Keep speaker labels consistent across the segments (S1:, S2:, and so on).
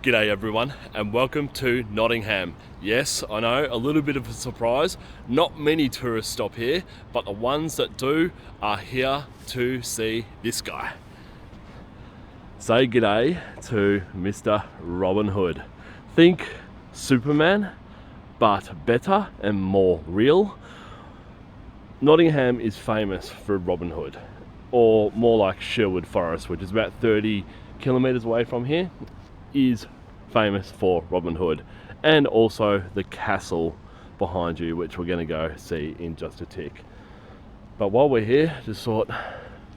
S1: G'day everyone and welcome to Nottingham. Yes, I know, a little bit of a surprise. Not many tourists stop here, but the ones that do are here to see this guy. Say g'day to Mr. Robin Hood. Think Superman, but better and more real. Nottingham is famous for Robin Hood, or more like Sherwood Forest, which is about 30 kilometers away from here, is famous for Robin Hood, and also the castle behind you, which we're going to go see in just a tick. But while we're here, just thought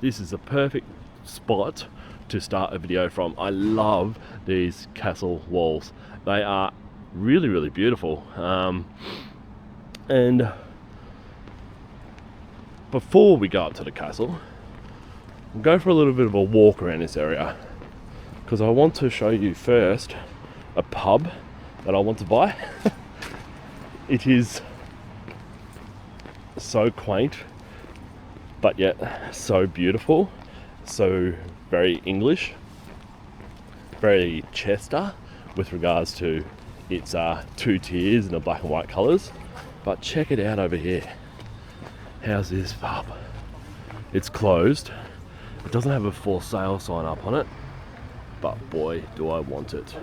S1: this is a perfect spot to start a video from. I love these castle walls. They are really beautiful. And before we go up to the castle, we'll go for a little bit of a walk around this area, because I want to show you first a pub that I want to buy. It is so quaint, but yet so beautiful, so very English, very Chester with regards to its two tiers and the black and white colours. But check it out over here. How's this pub? It's closed. It doesn't have a for sale sign up on it, but boy do I want it.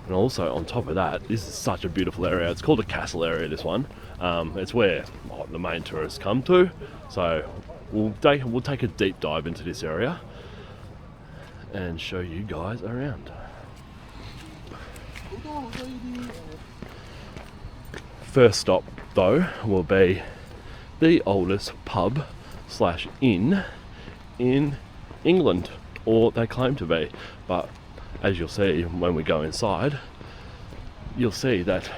S1: And also on top of that, this is such a beautiful area. It's called a castle area, this one. It's where the main tourists come to. So we'll take a deep dive into this area and show you guys around. First stop though will be the oldest pub slash inn in England, or they claim to be. But as you'll see when we go inside, you'll see that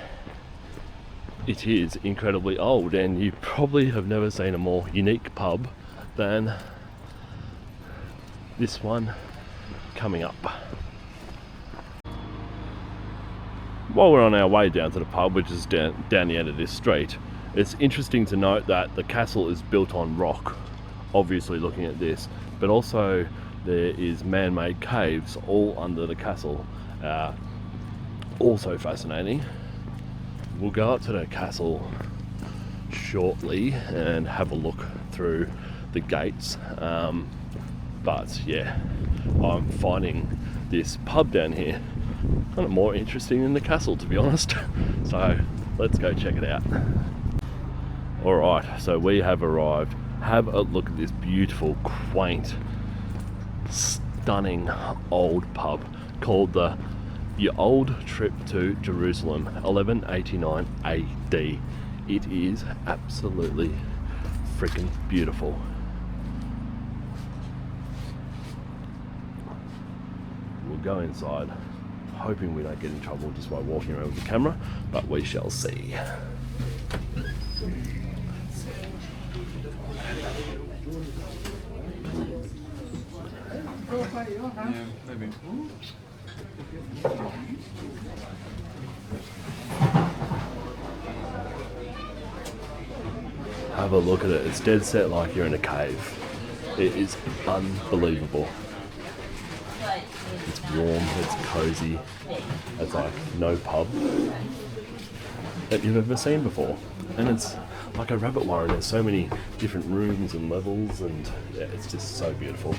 S1: it is incredibly old, and you probably have never seen a more unique pub than this one coming up. While we're on our way down to the pub, which is down the end of this street, it's interesting to note that the castle is built on rock, obviously looking at this, but also there is man-made caves all under the castle. Also fascinating. We'll go up to the castle shortly and have a look through the gates. But yeah, I'm finding this pub down here kind of more interesting than the castle, to be honest. So let's go check it out. Alright, so we have arrived. Have a look at this beautiful, quaint, stunning old pub called the Old Trip to Jerusalem, 1189 AD. It is absolutely freaking beautiful. We'll go inside, hoping we don't get in trouble just by walking around with the camera, but we shall see.
S2: Yeah, maybe.
S1: Have a look at it. It's dead set like you're in a cave. It is unbelievable. It's warm, it's cozy. It's like no pub that you've ever seen before. And it's like a rabbit warren. There's so many different rooms and levels, and yeah, it's just so beautiful.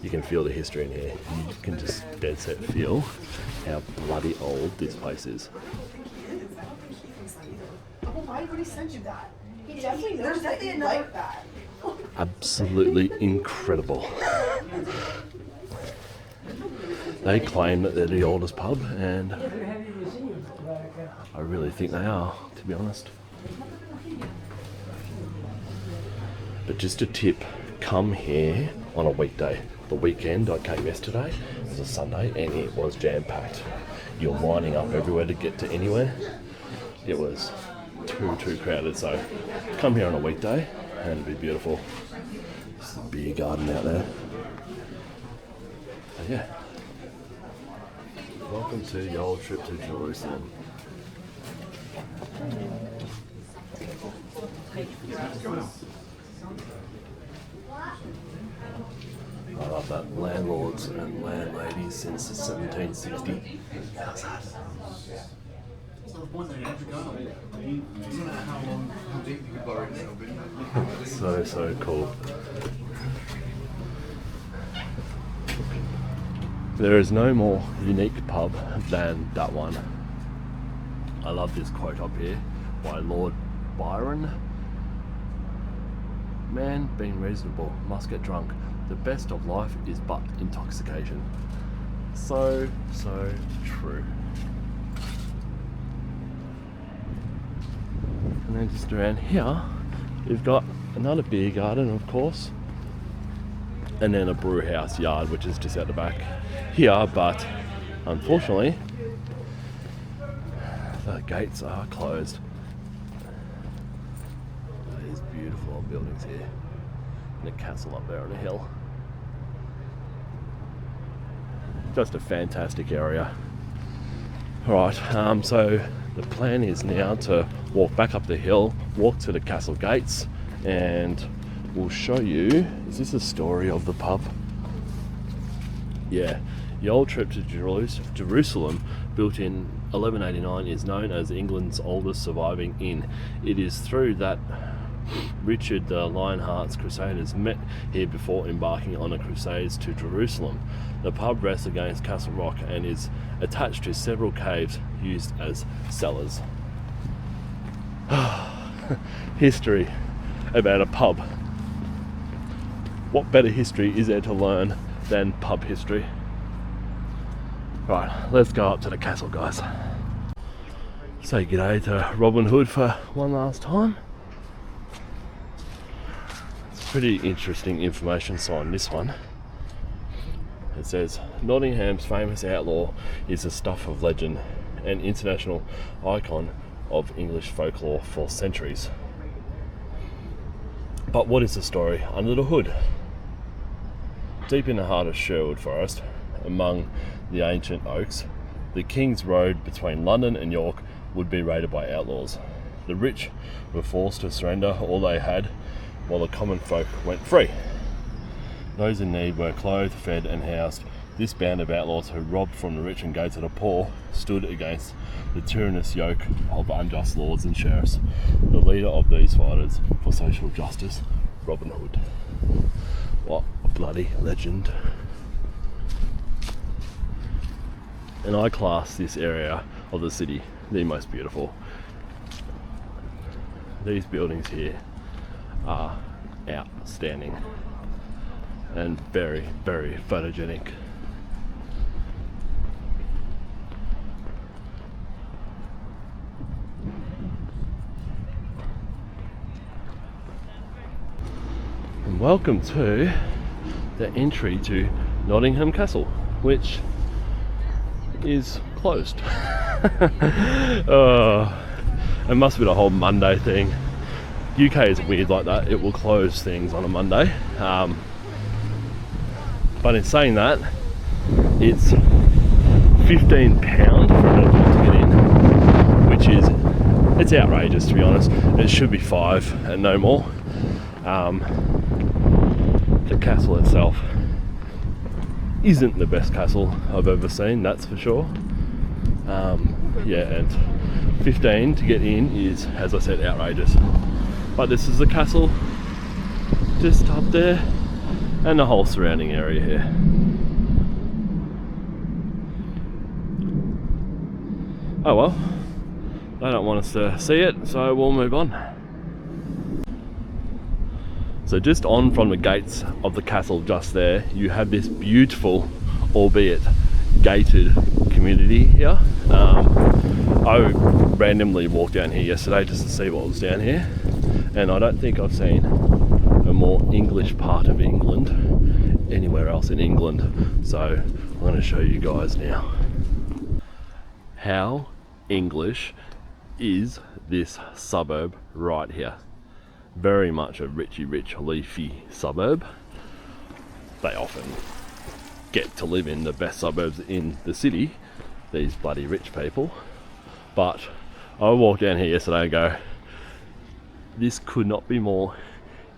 S1: You can feel the history in here. You can just dead set feel how bloody old this place is.
S3: Why would he send you that? He definitely knows that you like that.
S1: Absolutely incredible. They claim that they're the oldest pub, and I really think they are, to be honest. But just a tip, come here on a weekday. The weekend I came yesterday, it was a Sunday, and it was jam-packed. You're lining up everywhere to get to anywhere. It was too crowded, so come here on a weekday and it'll be beautiful. There's a beer garden out there. So yeah, welcome to the Old Trip to Jerusalem. I love that. Landlords and landladies since 1760. How's that? So cool. There is no more unique pub than that one. I love this quote up here by Lord Byron. Man, being reasonable, must get drunk. The best of life is but intoxication. So true. And then just around here, we've got another beer garden, of course, and then a brew house yard, which is just out the back here, but unfortunately, the gates are closed. These beautiful old buildings here, and a castle up there on a hill. Just a fantastic area. Alright, so the plan is now to walk back up the hill, walk to the castle gates, and we'll show you. Is this a story of the pub? Yeah, the old trip to Jerusalem, built in 1189, is known as England's oldest surviving inn. It is through that Richard the Lionheart's Crusaders met here before embarking on a crusades to Jerusalem. The pub rests against Castle Rock and is attached to several caves used as cellars. History about a pub. What better history is there to learn than pub history? Right, let's go up to the castle, guys. Say g'day to Robin Hood for one last time. It's pretty interesting information sign, this one. It says, Nottingham's famous outlaw is the stuff of legend, an international icon of English folklore for centuries. But what is the story under the hood? Deep in the heart of Sherwood Forest, among the ancient oaks, the King's Road between London and York would be raided by outlaws. The rich were forced to surrender all they had, while the common folk went free. Those in need were clothed, fed and housed. This band of outlaws who robbed from the rich and gave to the poor stood against the tyrannous yoke of unjust lords and sheriffs. The leader of these fighters for social justice, Robin Hood. What a bloody legend. And I class this area of the city the most beautiful. These buildings here are outstanding and very, very photogenic. And welcome to the entry to Nottingham Castle, which is closed. It must be the whole Monday thing. UK is weird like that. It will close things on a Monday. But in saying that, it's £15 for an adult to get in, which is, it's outrageous, to be honest. It should be £5 and no more. The castle itself isn't the best castle I've ever seen, that's for sure. Yeah, and 15 to get in is, as I said, outrageous. But this is the castle just up there and the whole surrounding area here. Oh well, they don't want us to see it, so we'll move on. So just on from the gates of the castle just there, you have this beautiful, albeit gated community here. I randomly walked down here yesterday just to see what was down here, and I don't think I've seen a more English part of England anywhere else in England. So I'm going to show you guys now. How English is this suburb right here? Very much a rich, leafy suburb. They often get to live in the best suburbs in the city, these bloody rich people. But I walked down here yesterday and go, this could not be more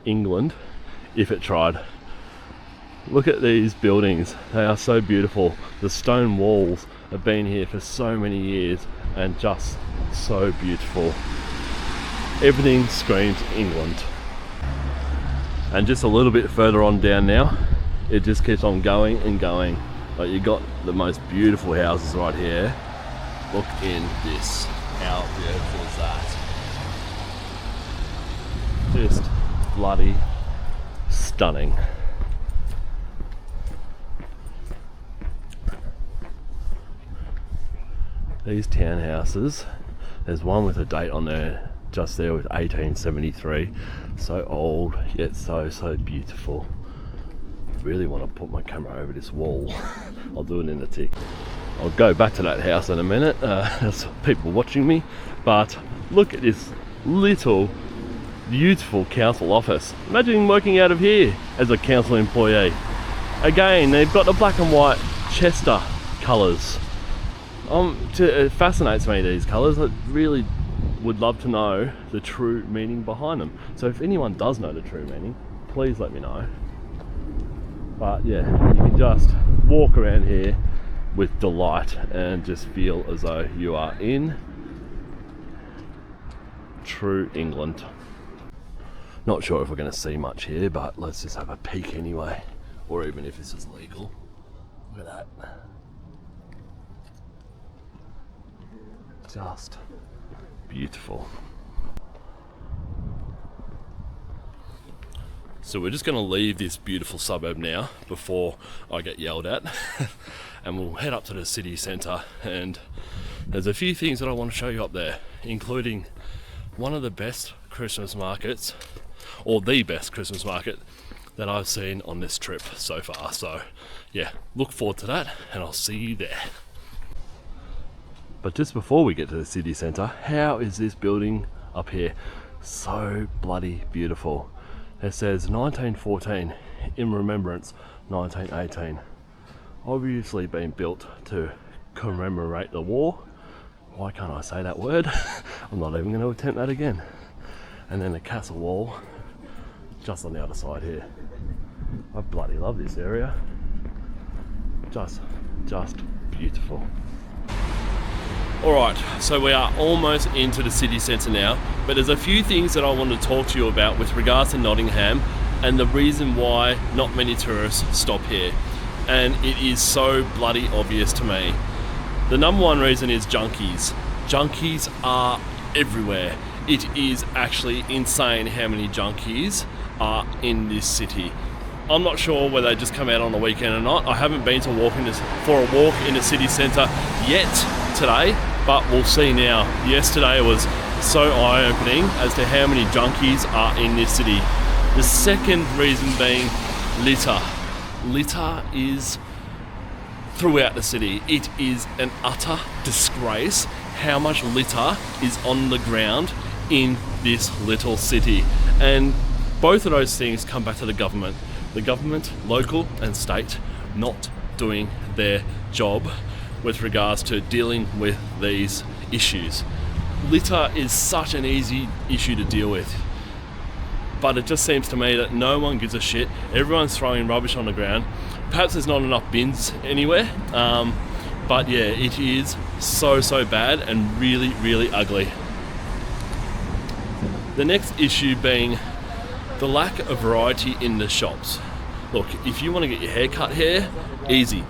S1: England if it tried. Look at these buildings, they are so beautiful. The stone walls have been here for so many years and just so beautiful. Everything screams England. And just a little bit further on down now, it just keeps on going and going. Like, you got the most beautiful houses right here. Look in this. How beautiful is that? Just bloody stunning. These townhouses, there's one with a date on there, just there with 1873. So old, yet so beautiful. Really want to put my camera over this wall. I'll do it in a tick. I'll go back to that house in a minute. There's people watching me, but look at this little beautiful council office. Imagine working out of here as a council employee. Again, they've got the black and white Chester colours. It fascinates me, these colours. I really would love to know the true meaning behind them. So if anyone does know the true meaning, please let me know. But yeah, you can just walk around here with delight and just feel as though you are in true England. Not sure if we're going to see much here, but let's just have a peek anyway. Or even if this is legal. Look at that. Just beautiful. So we're just going to leave this beautiful suburb now before I get yelled at. And we'll head up to the city centre, and there's a few things that I want to show you up there, including one of the best Christmas markets, or the best Christmas market that I've seen on this trip so far. So yeah, look forward to that, and I'll see you there. But just before we get to the city centre, how is this building up here so bloody beautiful? It says 1914 in remembrance 1918. Obviously been built to commemorate the war. Why can't I say that word? I'm not even going to attempt that again. And then the castle wall just on the other side here. I bloody love this area. Just beautiful. Alright, so we are almost into the city centre now, but there's a few things that I want to talk to you about with regards to Nottingham and the reason why not many tourists stop here. And it is so bloody obvious to me. The number one reason is junkies. Junkies are everywhere. It is actually insane how many junkies are in this city. I'm not sure whether they just come out on the weekend or not. I haven't been to for a walk in the city centre yet today, but we'll see now. Yesterday was so eye-opening as to how many junkies are in this city. The second reason being litter. Litter is throughout the city. It is an utter disgrace how much litter is on the ground in this little city. And both of those things come back to the government. The government, local and state, not doing their job with regards to dealing with these issues. Litter is such an easy issue to deal with, but it just seems to me that no one gives a shit. Everyone's throwing rubbish on the ground. Perhaps there's not enough bins anywhere, but yeah, it is so bad and really ugly. The next issue being the lack of variety in the shops. Look, if you want to get your hair cut here, easy.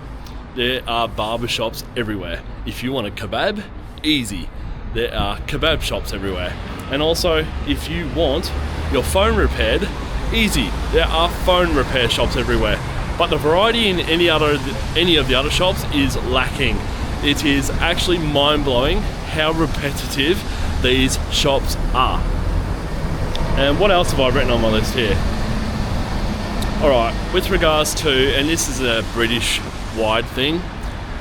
S1: There are barber shops everywhere. If you want a kebab, easy. There are kebab shops everywhere. And also, if you want your phone repaired, easy. There are phone repair shops everywhere. But the variety in any of the other shops is lacking. It is actually mind-blowing how repetitive these shops are. And what else have I written on my list here? Alright, with regards to, and this is a British-wide thing,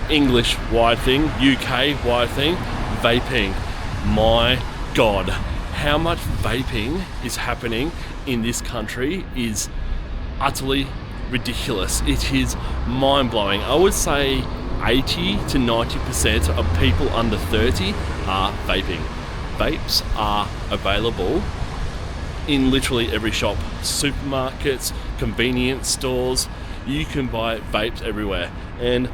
S1: English-wide thing, UK-wide thing, vaping. My God, how much vaping is happening in this country is utterly ridiculous. It is mind-blowing. I would say 80 to 90% of people under 30 are vaping. Vapes are available in literally every shop, supermarkets, convenience stores. You can buy vapes everywhere. And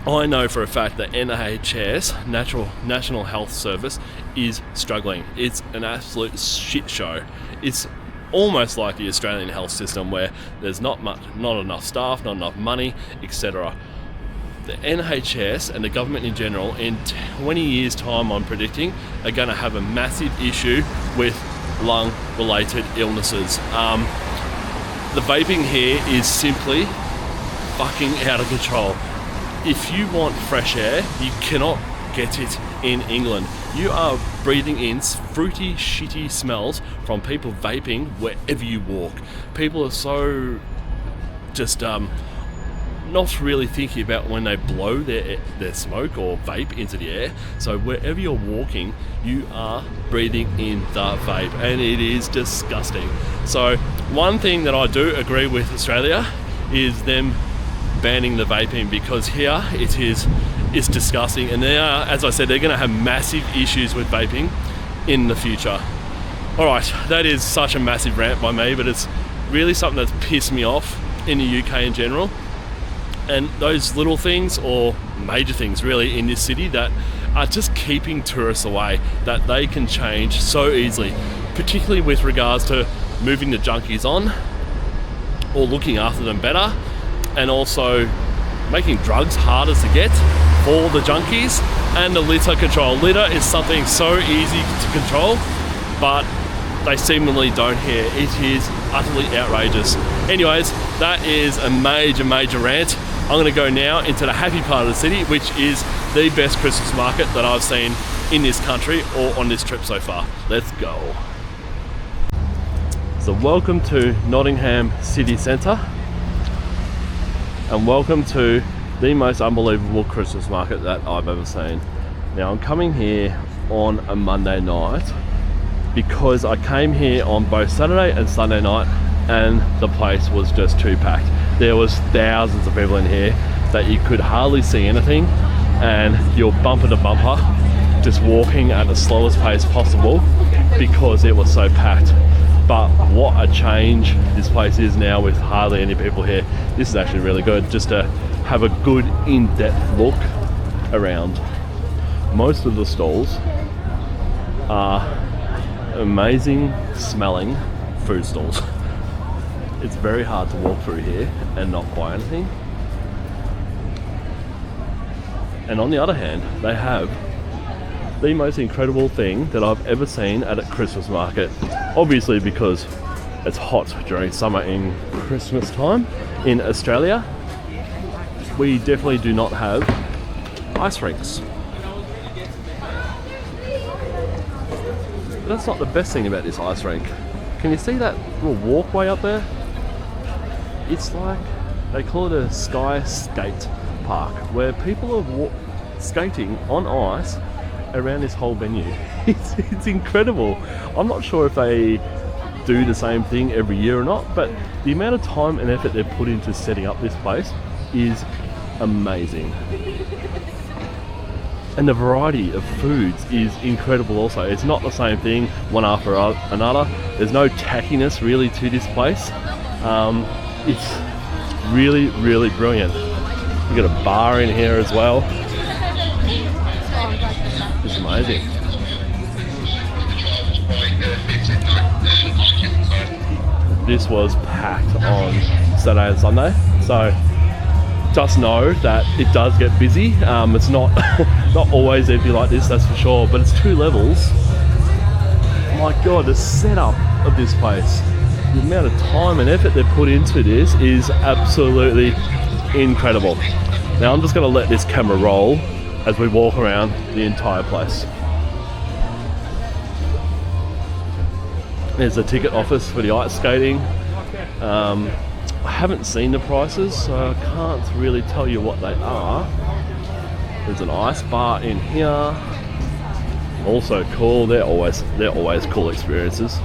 S1: I know for a fact that NHS, National Health Service, is struggling. It's an absolute shit show. It's almost like the Australian health system, where there's not enough staff, not enough money, etc. The NHS and the government in general, in 20 years' time, I'm predicting, are going to have a massive issue with lung-related illnesses. The vaping here is simply fucking out of control. If you want fresh air, you cannot get it in England. You are breathing in fruity, shitty smells from people vaping wherever you walk. People are so just not really thinking about when they blow their smoke or vape into the air. So wherever you're walking, you are breathing in the vape, and it is disgusting. So one thing that I do agree with Australia is them banning the vaping, because here it's disgusting, and they are, as I said, they're going to have massive issues with vaping in the future. Alright, that is such a massive rant by me, but it's really something that's pissed me off in the UK in general. And those little things, or major things really, in this city that are just keeping tourists away, that they can change so easily, particularly with regards to moving the junkies on or looking after them better, and also making drugs harder to get for the junkies, and the litter control. Litter is something so easy to control, but they seemingly don't here. It is utterly outrageous. Anyways, that is a major rant. I'm going to go now into the happy part of the city, which is the best Christmas market that I've seen in this country or on this trip so far. Let's go. So welcome to Nottingham city centre, and welcome to the most unbelievable Christmas market that I've ever seen. Now, I'm coming here on a Monday night because I came here on both Saturday and Sunday night, and the place was just too packed. There was thousands of people in here that you could hardly see anything, and you're bumper to bumper just walking at the slowest pace possible because it was so packed. But what a change this place is now with hardly any people here. This is actually really good, just to have a good in-depth look around. Most of the stalls are amazing smelling food stalls. It's very hard to walk through here and not buy anything. And on the other hand, they have the most incredible thing that I've ever seen at a Christmas market. Obviously because it's hot during summer in Christmas time in Australia. We definitely do not have ice rinks. But that's not the best thing about this ice rink. Can you see that little walkway up there? It's like, they call it a sky skate park, where people are skating on ice around this whole venue. It's incredible. I'm not sure if they do the same thing every year or not, but the amount of time and effort they've put into setting up this place is amazing. And the variety of foods is incredible also. It's not the same thing one after another. There's no tackiness really to this place. It's really brilliant. We've got a bar in here as well. It's amazing. This was packed on Saturday and Sunday, so just know that it does get busy. It's not not always empty like this, that's for sure, but it's 2 levels. My god, the setup of this place, the amount of time and effort they've put into this is absolutely incredible. Now I'm just going to let this camera roll as we walk around the entire place. There's a ticket office for the ice skating. I haven't seen the prices, so I can't really tell you what they are. There's an ice bar in here. Also cool. They're always cool experiences.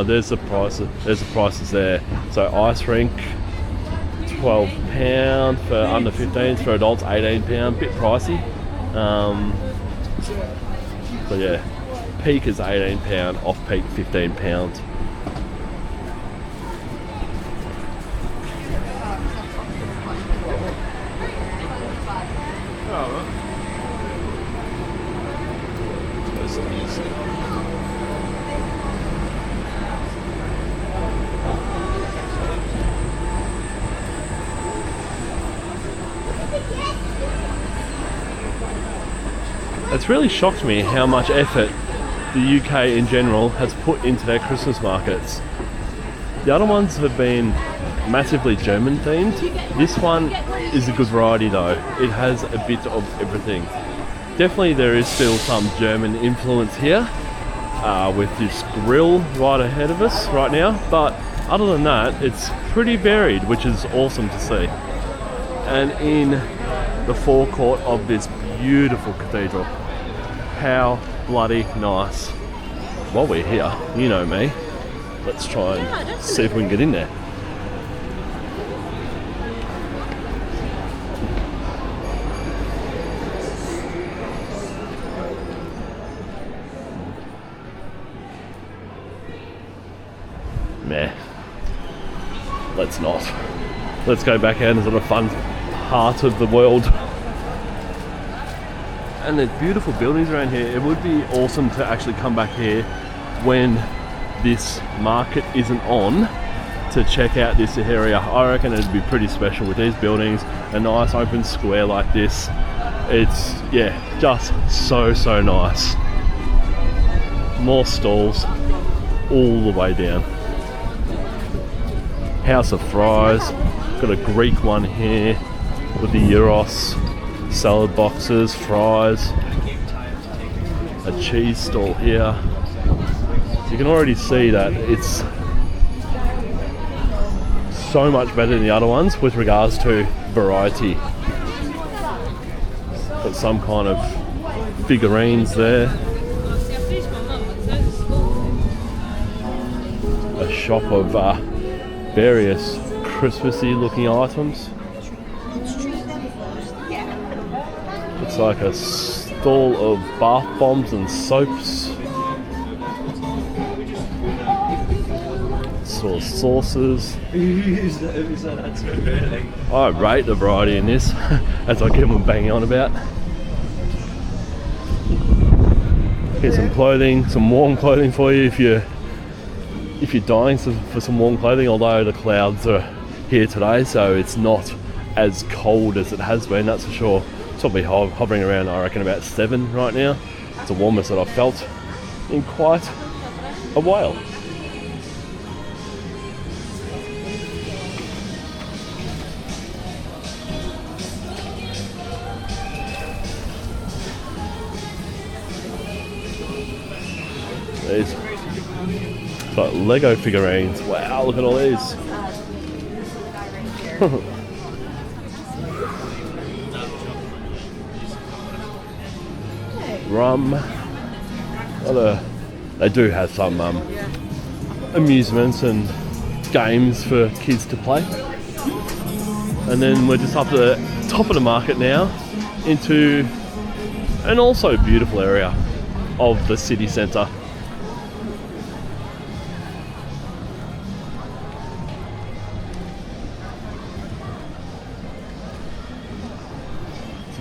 S1: There's the prices. There's the prices there. So ice rink, £12 for under 15s, for adults £18, bit pricey. So yeah, peak is £18, off peak £15. It's really shocked me how much effort the UK in general has put into their Christmas markets. The other ones have been massively German themed. This one is a good variety though. It has a bit of everything. Definitely there is still some German influence here with this grill right ahead of us right now, but other than that it's pretty varied, which is awesome to see. And in the forecourt of this beautiful cathedral, how bloody nice. While we're here, you know me, let's try and see if we can get in there. Meh. Let's not. Let's go back out into the fun part of the world. And there's beautiful buildings around here. It would be awesome to actually come back here when this market isn't on to check out this area. I reckon it'd be pretty special with these buildings, a nice open square like this. It's, yeah, just so nice. More stalls all the way down. House of Fries, got a Greek one here with the gyros, salad boxes, fries, a cheese stall here. You can already see that it's so much better than the other ones with regards to variety. Got some kind of figurines there. A shop of various Christmassy looking items. It's like a stall of bath bombs and soaps. Sort of sauces. I rate the variety in this, as I keep on banging on about. Get some clothing, some warm clothing for you if you're dying for some warm clothing, although the clouds are here today, so it's not as cold as it has been, that's for sure. It's probably hovering around, I reckon, about 7 right now. It's the warmest that I've felt in quite a while. These got Lego figurines. Wow, look at all these. Rum. They do have some amusements and games for kids to play. And then we're just up to the top of the market now, into an also beautiful area of the city centre.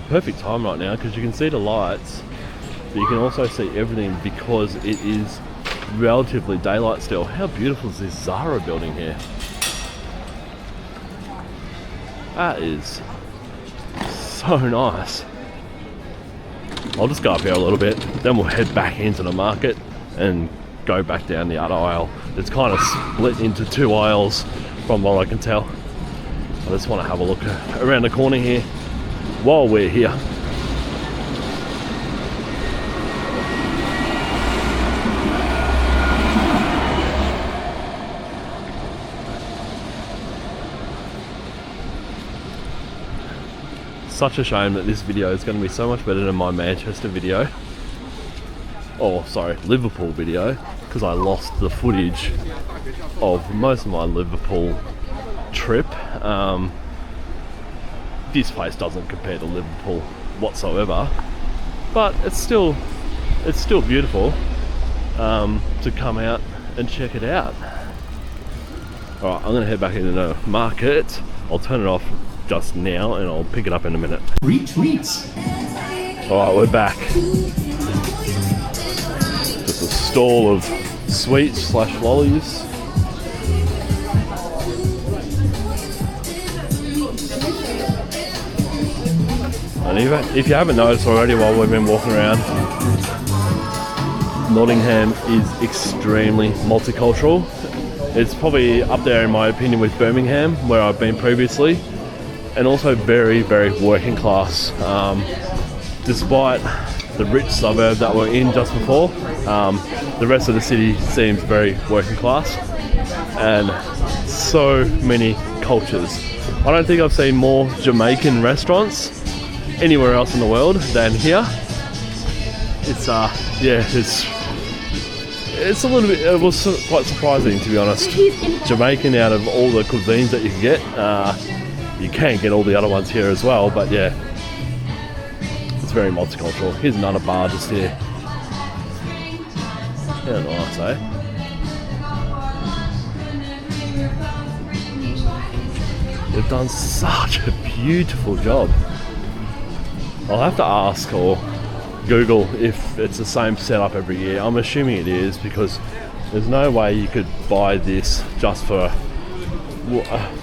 S1: Perfect time right now because you can see the lights, but you can also see everything because it is relatively daylight still. How beautiful is this Zara building here? That is so nice. I'll just go up here a little bit, then we'll head back into the market and go back down the other aisle. It's kind of split into 2 aisles from what I can tell. I just want to have a look around the corner here while we're here. Such a shame that this video is going to be so much better than my Manchester video. Oh, sorry, Liverpool video, because I lost the footage of most of my Liverpool trip. this place doesn't compare to Liverpool whatsoever, but it's still beautiful to come out and check it out. Alright, I'm going to head back into the market. I'll turn it off just now and I'll pick it up in a minute.
S2: Retweets.
S1: Alright, we're back. Just a stall of sweets / lollies. And if you haven't noticed already while we've been walking around, Nottingham is extremely multicultural. It's probably up there in my opinion with Birmingham, where I've been previously, and also very, very working class. Despite the rich suburb that we're in just before, the rest of the city seems very working class, and so many cultures. I don't think I've seen more Jamaican restaurants anywhere else in the world than here. It's it's a little bit, it was quite surprising, to be honest. Jamaican, out of all the cuisines that you can get, you can get all the other ones here as well, but yeah, it's very multicultural. Here's another bar just here. Yeah, nice, eh? They've done such a beautiful job. I'll have to ask or Google if it's the same setup every year. I'm assuming it is, because there's no way you could buy this just for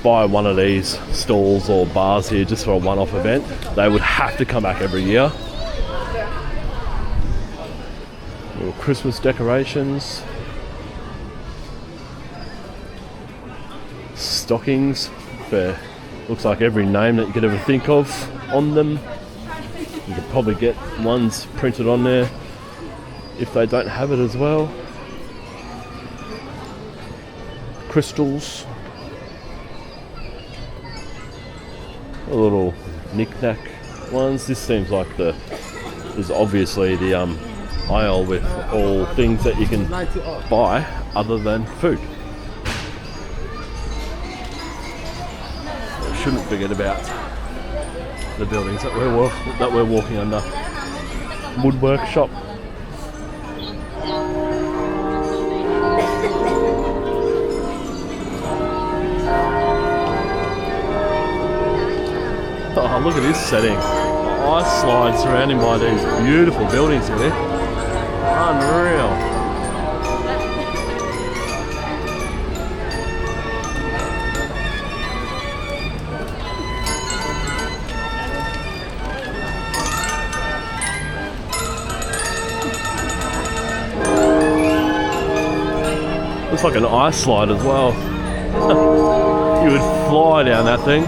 S1: buy one of these stalls or bars here just for a one-off event. They would have to come back every year. Little Christmas decorations, stockings for looks like every name that you could ever think of on them. You could probably get ones printed on there if they don't have it as well. Crystals. A little knick-knack ones. This seems like is obviously the aisle with all things that you can buy other than food. We shouldn't forget about the buildings that we're walking under. Woodwork shop. Oh, look at this setting. Ice slide surrounding by these beautiful buildings here. Unreal. Looks like an ice slide as well. You would fly down that thing.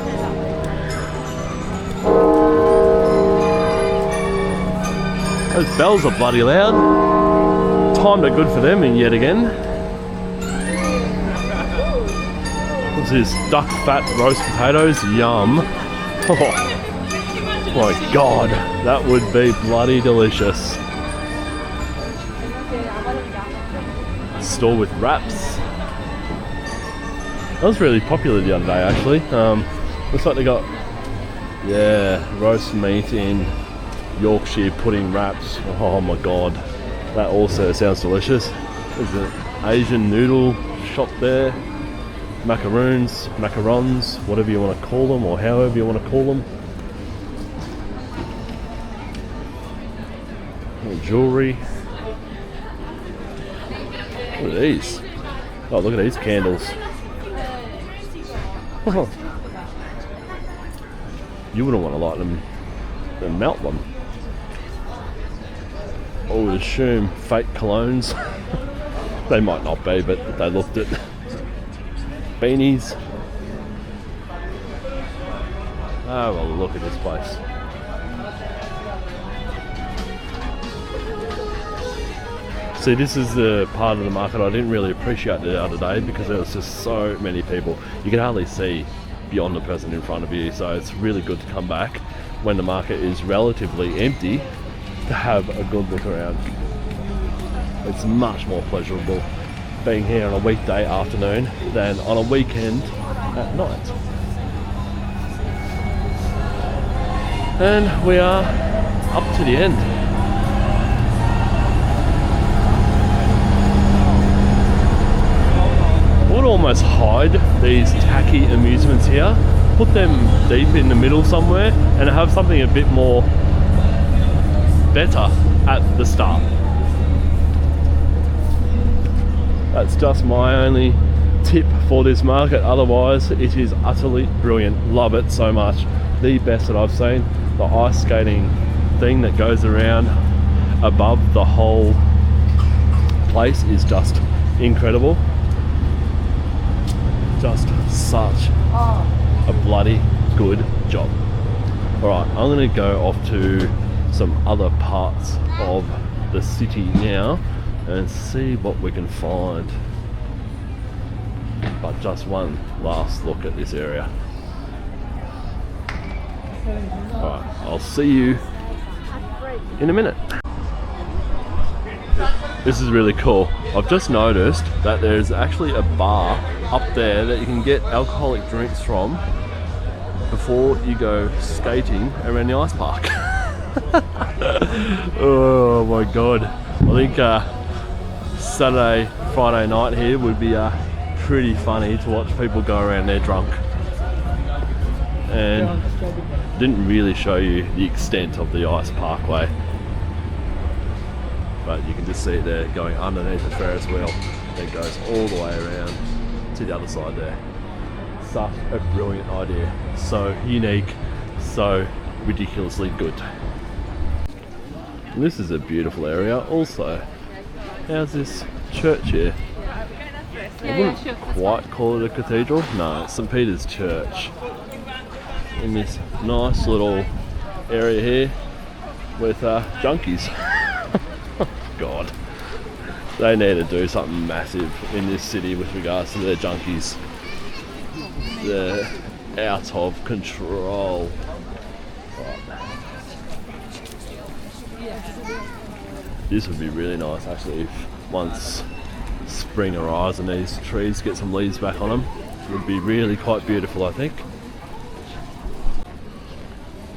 S1: Those bells are bloody loud. Timed it good for them and yet again. What's this? Duck fat roast potatoes? Yum. Oh my god, that would be bloody delicious. Store with wraps. That was really popular the other day actually. Looks like they got roast meat in Yorkshire pudding wraps. Oh my god, that also sounds delicious. There's an Asian noodle shop there. Macaroons, macarons, whatever you want to call them, or however you want to call them. Jewelry. What are these? Oh, look at these candles. You wouldn't want to light them and melt them. I would assume fake colognes. They might not be, but they looked it. Beanies. Oh, well, look at this place. See, this is the part of the market I didn't really appreciate the other day because there was just so many people. You can hardly see beyond the person in front of you, so it's really good to come back when the market is relatively empty to have a good look around. It's much more pleasurable being here on a weekday afternoon than on a weekend at night. And we are up to the end. I would almost hide these tacky amusements here, put them deep in the middle somewhere, and have something a bit more better at the start. That's just my only tip for this market. Otherwise, it is utterly brilliant. Love it so much. The best that I've seen. The ice skating thing that goes around above the whole place is just incredible. Just such a bloody good job. Alright, I'm going to go off to some other parts of the city now and see what we can find. But just one last look at this area. Alright, I'll see you in a minute. This is really cool. I've just noticed that there's actually a bar up there that you can get alcoholic drinks from before you go skating around the ice park. Oh my god. I think Saturday, Friday night here would be pretty funny to watch people go around there drunk. And didn't really show you the extent of the ice parkway, but you can just see it there going underneath the Ferris wheel. It goes all the way around to the other side there. Such a brilliant idea, so unique, so ridiculously good. And this is a beautiful area also. How's this church here? I wouldn't quite call it a cathedral. No, it's St. Peter's Church. In this nice little area here with junkies. God, they need to do something massive in this city with regards to their junkies. They're out of control. Right. This would be really nice actually if once spring arrives and these trees get some leaves back on them. It would be really quite beautiful, I think.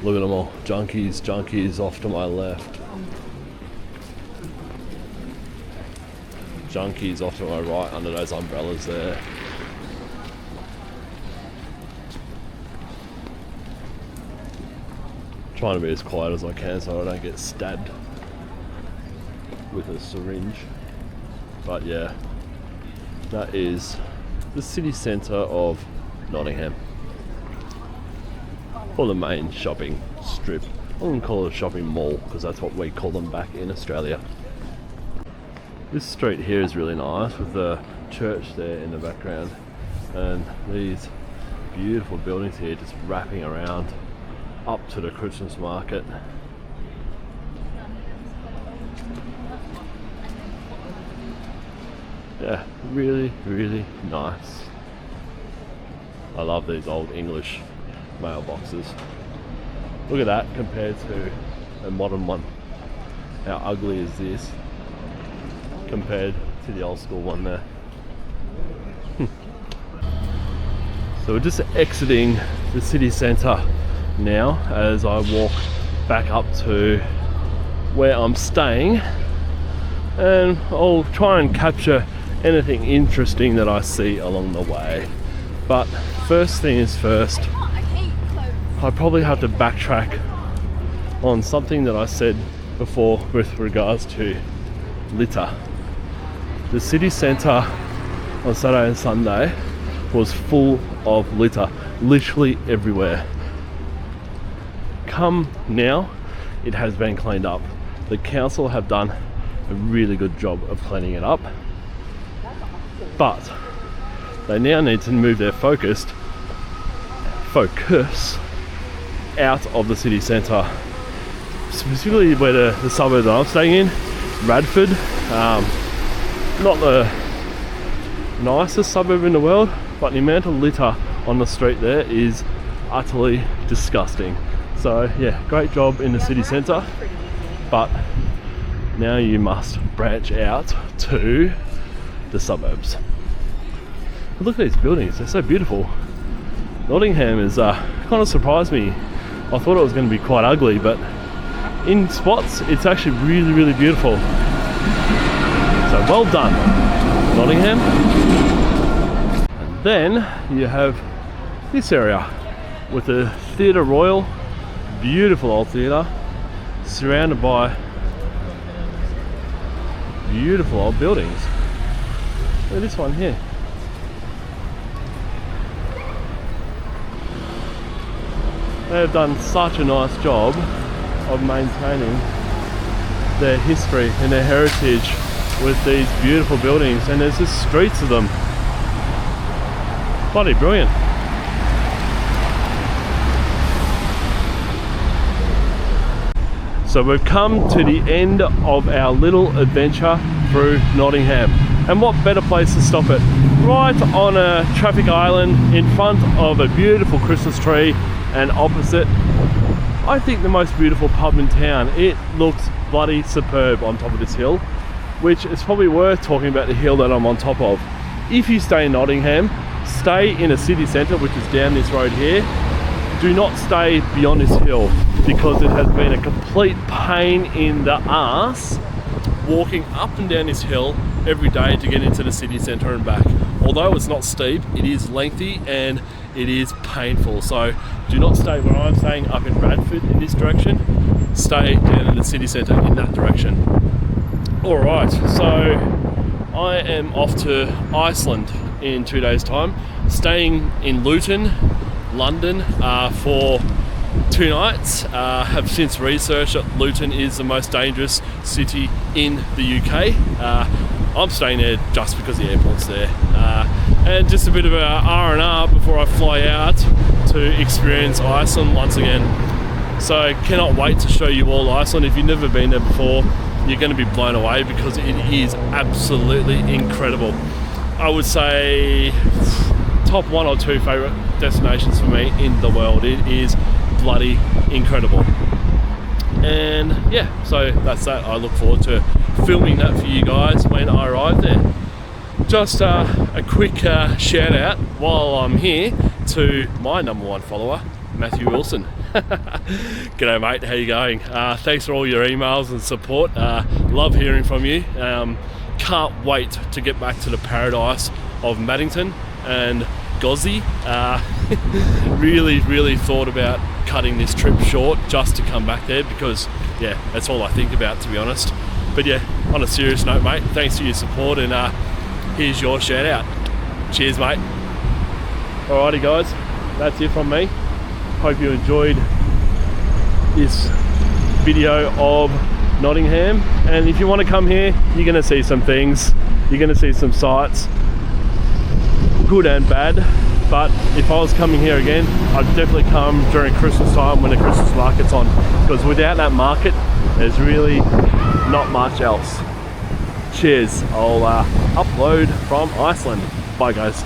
S1: Look at them all. Junkies off to my left. Junkies off to my right under those umbrellas there. Trying to be as quiet as I can so I don't get stabbed with a syringe. But yeah, that is the city centre of Nottingham. Or the main shopping strip. I wouldn't call it a shopping mall because that's what we call them back in Australia. This street here is really nice with the church there in the background and these beautiful buildings here just wrapping around up to the Christmas market. Yeah, really, really nice. I love these old English mailboxes. Look at that compared to a modern one. How ugly is this compared to the old school one there? So we're just exiting the city centre now as I walk back up to where I'm staying, and I'll try and capture anything interesting that I see along the way. But first thing is first, I probably have to backtrack on something that I said before with regards to litter. The city centre on Saturday and Sunday was full of litter, literally everywhere. Come now, it has been cleaned up. The council have done a really good job of cleaning it up, but they now need to move their focus out of the city centre, specifically where the suburb that I'm staying in, Radford. Not the nicest suburb in the world, but the amount of litter on the street there is utterly disgusting. So yeah, great job in the city centre, but now you must branch out to the suburbs. But look at these buildings, they're so beautiful. Nottingham is kind of surprised me I thought it was going to be quite ugly, but in spots it's actually really, really beautiful. So well done, Nottingham. And then you have this area with the Theatre Royal, beautiful old theatre, surrounded by beautiful old buildings. Look at this one here. They've done such a nice job of maintaining their history and their heritage with these beautiful buildings, and there's just streets of them. Bloody brilliant. So we've come to the end of our little adventure through Nottingham. And what better place to stop it? Right on a traffic island in front of a beautiful Christmas tree, and opposite, I think, the most beautiful pub in town. It looks bloody superb on top of this hill, which is probably worth talking about the hill that I'm on top of. If you stay in Nottingham, stay in a city centre, which is down this road here. Do not stay beyond this hill, because it has been a complete pain in the arse walking up and down this hill every day to get into the city centre and back. Although it's not steep, it is lengthy and it is painful. So do not stay where I'm staying up in Bradford in this direction. Stay down in the city centre in that direction. Alright, so I am off to Iceland in 2 days' time, staying in Luton, London, for 2 nights. Have since researched that Luton is the most dangerous city in the UK. I'm staying there just because the airport's there, and just a bit of a R&R before I fly out to experience Iceland once again. So cannot wait to show you all Iceland. If you've never been there before, you're going to be blown away, because it is absolutely incredible. I would say top 1 or 2 favourite destinations for me in the world. It is bloody incredible. And yeah, so that's that. I look forward to filming that for you guys when I arrive there. Just a quick shout out while I'm here to my #1 follower, Matthew Wilson. G'day mate, how you going? Thanks for all your emails and support. Love hearing from you. Can't wait to get back to the paradise of Maddington and Gozzy. Really thought about cutting this trip short just to come back there, because yeah, that's all I think about, to be honest. But yeah, on a serious note mate, thanks for your support, and here's your shout out. Cheers mate. Alrighty guys, that's it from me. Hope you enjoyed this video of Nottingham, and if you want to come here, you're going to see some things, you're going to see some sights, good and bad. But if I was coming here again, I'd definitely come during Christmas time when the Christmas market's on, because without that market, there's really not much else. Cheers. I'll upload from Iceland. Bye guys.